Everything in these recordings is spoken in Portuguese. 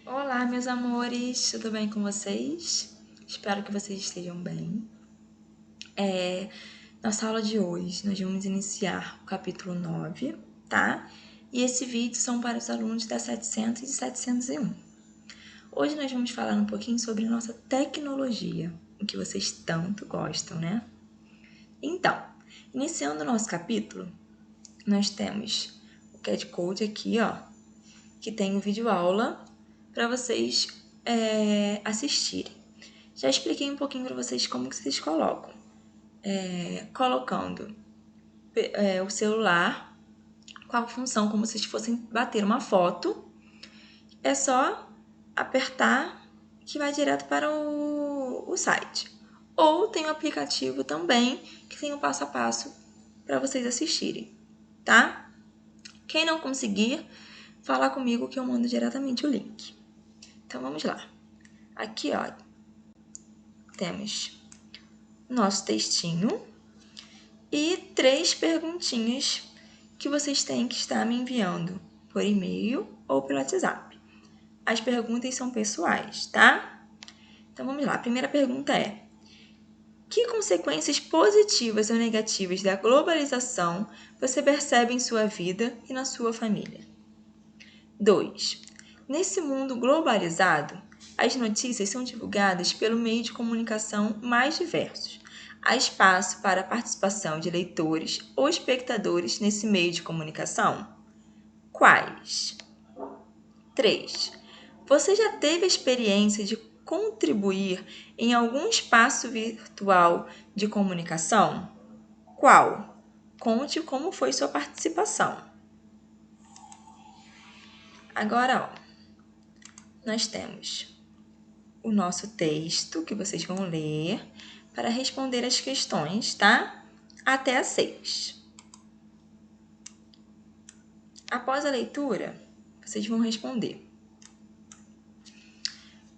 Olá, meus amores, tudo bem com vocês? Espero que vocês estejam bem. Nossa aula de hoje, nós vamos iniciar o capítulo 9, tá? E esse vídeo são para os alunos da 700 e 701. Hoje nós vamos falar um pouquinho sobre nossa tecnologia, o que vocês tanto gostam, né? Então, iniciando o nosso capítulo, nós temos o CAD Code aqui, ó, que tem o vídeo aula para vocês assistirem. Já expliquei um pouquinho para vocês como que vocês colocam. Colocando o celular com a função como se fossem bater uma foto. É só apertar que vai direto para o site. Ou tem o aplicativo também que tem o passo a passo para vocês assistirem, tá? Quem não conseguir, fala comigo que eu mando diretamente o link. Então vamos lá. Aqui, ó, temos nosso textinho e 3 perguntinhas que vocês têm que estar me enviando por e-mail ou pelo WhatsApp. As perguntas são pessoais, tá? Então vamos lá. A primeira pergunta é: que consequências positivas ou negativas da globalização você percebe em sua vida e na sua família? 2. Nesse mundo globalizado, as notícias são divulgadas pelo meio de comunicação mais diversos. Há espaço para a participação de leitores ou espectadores nesse meio de comunicação? Quais? 3. Você já teve a experiência de contribuir em algum espaço virtual de comunicação? Qual? Conte como foi sua participação. Agora, ó, nós temos o nosso texto que vocês vão ler para responder as questões, tá? Até a 6. Após a leitura, vocês vão responder.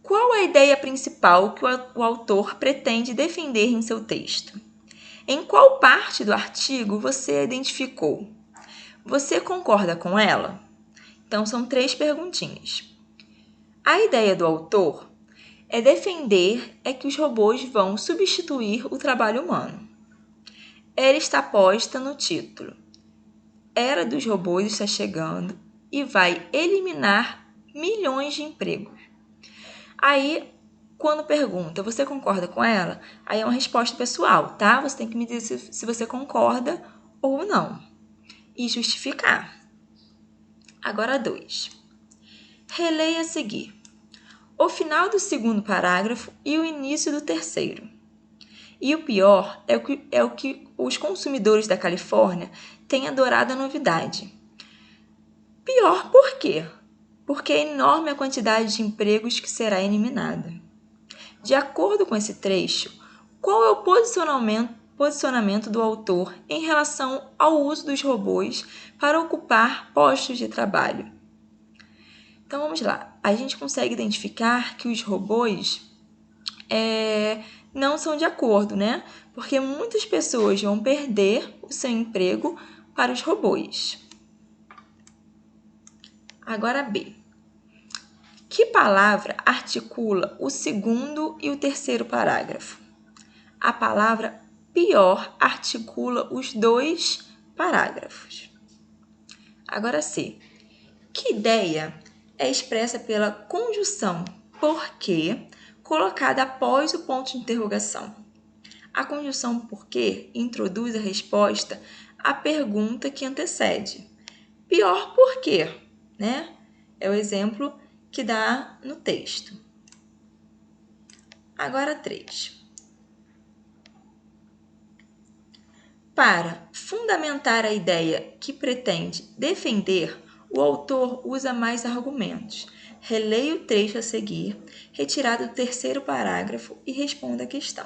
Qual a ideia principal que o autor pretende defender em seu texto? Em qual parte do artigo você a identificou? Você concorda com ela? Então, são 3 perguntinhas. A ideia do autor é defender que os robôs vão substituir o trabalho humano. Ela está posta no título. Era dos robôs está chegando e vai eliminar milhões de empregos. Aí, quando pergunta, você concorda com ela? Aí é uma resposta pessoal, tá? Você tem que me dizer se você concorda ou não. E justificar. Agora 2. Releia a seguir o final do 2º parágrafo e o início do 3º. E o pior é o que os consumidores da Califórnia têm adorado a novidade. Pior por quê? Porque é enorme a quantidade de empregos que será eliminada. De acordo com esse trecho, qual é o posicionamento do autor em relação ao uso dos robôs para ocupar postos de trabalho? Então vamos lá. A gente consegue identificar que os robôs não são de acordo, né? Porque muitas pessoas vão perder o seu emprego para os robôs. Agora B. Que palavra articula o 2º e o 3º parágrafo? A palavra pior articula os 2 parágrafos. Agora C. Que ideia é expressa pela conjunção porque colocada após o ponto de interrogação? A conjunção porque introduz a resposta à pergunta que antecede. Pior por quê, né? É o exemplo que dá no texto. Agora 3. Para fundamentar a ideia que pretende defender, o autor usa mais argumentos. Releia o trecho a seguir, retirado do 3º parágrafo e responda a questão.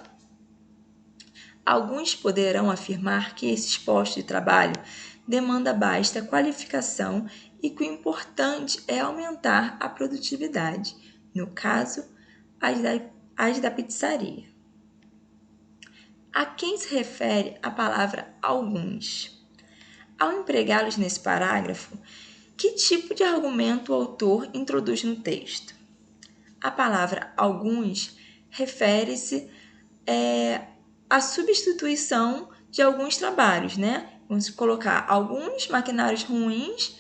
Alguns poderão afirmar que esses postos de trabalho demandam basta qualificação e que o importante é aumentar a produtividade, no caso, as da pizzaria. A quem se refere a palavra alguns? Ao empregá-los nesse parágrafo, que tipo de argumento o autor introduz no texto? A palavra alguns refere-se à substituição de alguns trabalhos, né? Vamos colocar alguns maquinários ruins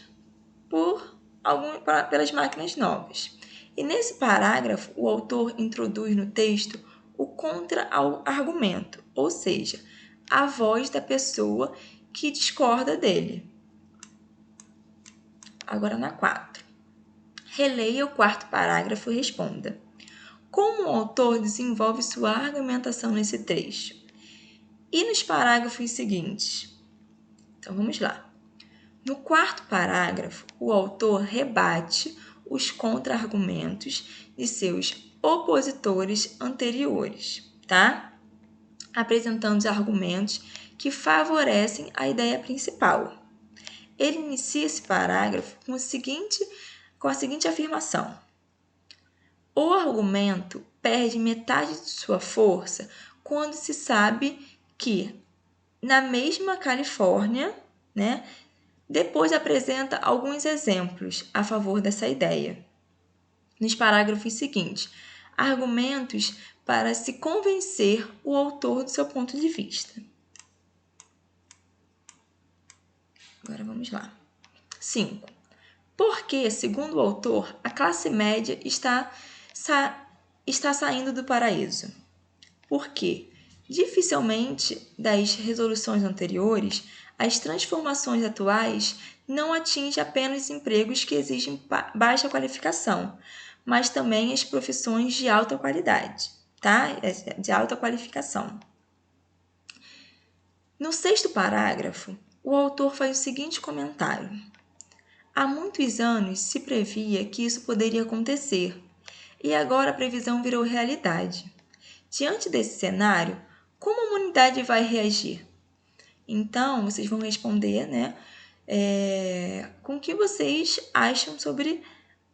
pelas máquinas novas. E nesse parágrafo, o autor introduz no texto o contra-argumento, ou seja, a voz da pessoa que discorda dele. Agora na 4. Releia o quarto parágrafo e responda. Como o autor desenvolve sua argumentação nesse trecho? E nos parágrafos seguintes? Então vamos lá. No quarto parágrafo, o autor rebate os contra-argumentos de seus opositores anteriores, tá? Apresentando os argumentos que favorecem a ideia principal. Ele inicia esse parágrafo com a seguinte afirmação. O argumento perde metade de sua força quando se sabe que, na mesma Califórnia, né, depois apresenta alguns exemplos a favor dessa ideia. Nos parágrafos seguintes, argumentos para se convencer o autor do seu ponto de vista. Agora vamos lá. 5. Porque, segundo o autor, a classe média está saindo do paraíso? Porque, dificilmente, das resoluções anteriores, as transformações atuais não atingem apenas empregos que exigem baixa qualificação, mas também as profissões de alta qualidade, tá? De alta qualificação. No sexto parágrafo, o autor faz o seguinte comentário. Há muitos anos se previa que isso poderia acontecer, e agora a previsão virou realidade. Diante desse cenário, como a humanidade vai reagir? Então, vocês vão responder, né? Com o que vocês acham sobre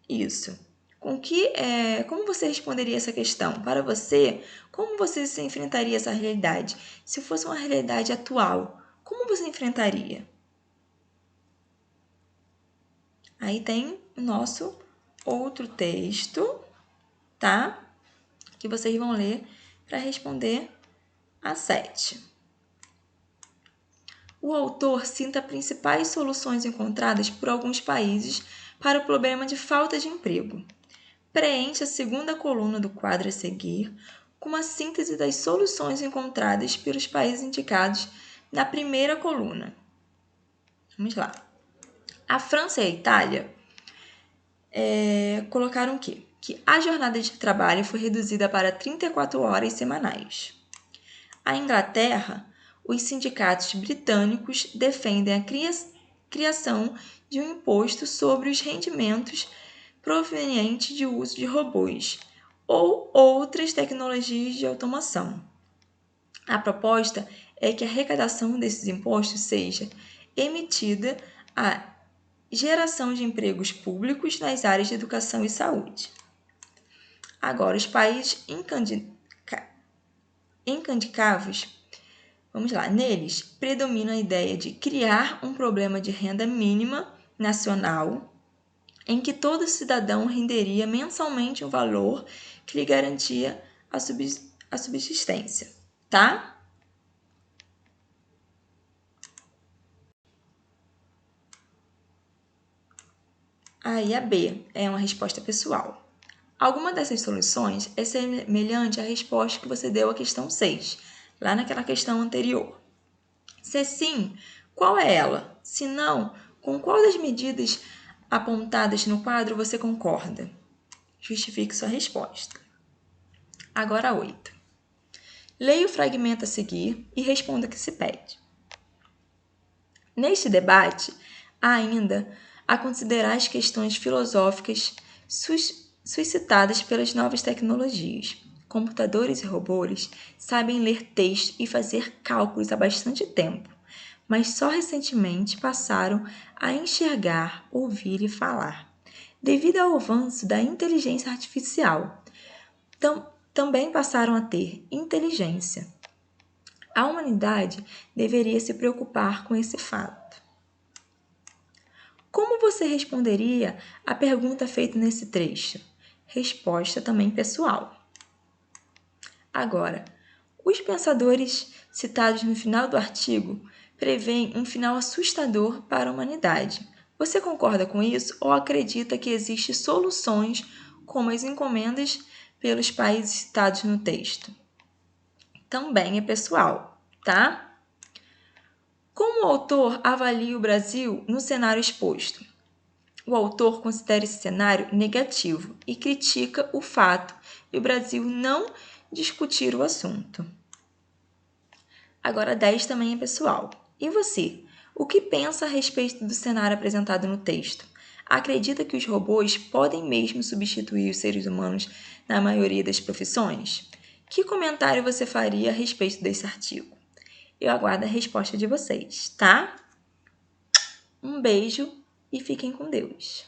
isso? Como você responderia essa questão? Para você, como você se enfrentaria essa realidade? Se fosse uma realidade atual, como você enfrentaria? Aí tem o nosso outro texto, tá? Que vocês vão ler para responder a 7. O autor cita principais soluções encontradas por alguns países para o problema de falta de emprego. Preencha a segunda coluna do quadro a seguir com uma síntese das soluções encontradas pelos países indicados na primeira coluna. Vamos lá. A França e a Itália colocaram o quê? Que a jornada de trabalho foi reduzida para 34 horas semanais. A Inglaterra, os sindicatos britânicos defendem a criação de um imposto sobre os rendimentos provenientes de uso de robôs ou outras tecnologias de automação. A proposta é que a arrecadação desses impostos seja emitida à geração de empregos públicos nas áreas de educação e saúde. Agora, os países incandicáveis, vamos lá, neles predomina a ideia de criar um problema de renda mínima nacional em que todo cidadão renderia mensalmente um valor que lhe garantia a subsistência, tá? Aí a B é uma resposta pessoal. Alguma dessas soluções é semelhante à resposta que você deu à questão 6, lá naquela questão anterior. Se sim, qual é ela? Se não, com qual das medidas apontadas no quadro você concorda? Justifique sua resposta. Agora 8. Leia o fragmento a seguir e responda o que se pede. Neste debate, há ainda a considerar as questões filosóficas suscitadas pelas novas tecnologias. Computadores e robôs sabem ler texto e fazer cálculos há bastante tempo, mas só recentemente passaram a enxergar, ouvir e falar. Devido ao avanço da inteligência artificial, também passaram a ter inteligência. A humanidade deveria se preocupar com esse fato. Como você responderia à pergunta feita nesse trecho? Resposta também pessoal. Agora, os pensadores citados no final do artigo prevêem um final assustador para a humanidade. Você concorda com isso ou acredita que existem soluções como as encomendas pelos países citados no texto? Também é pessoal, tá? Como o autor avalia o Brasil no cenário exposto? O autor considera esse cenário negativo e critica o fato de o Brasil não discutir o assunto. Agora 10 também é pessoal. E você? O que pensa a respeito do cenário apresentado no texto? Acredita que os robôs podem mesmo substituir os seres humanos na maioria das profissões? Que comentário você faria a respeito desse artigo? Eu aguardo a resposta de vocês, tá? Um beijo e fiquem com Deus.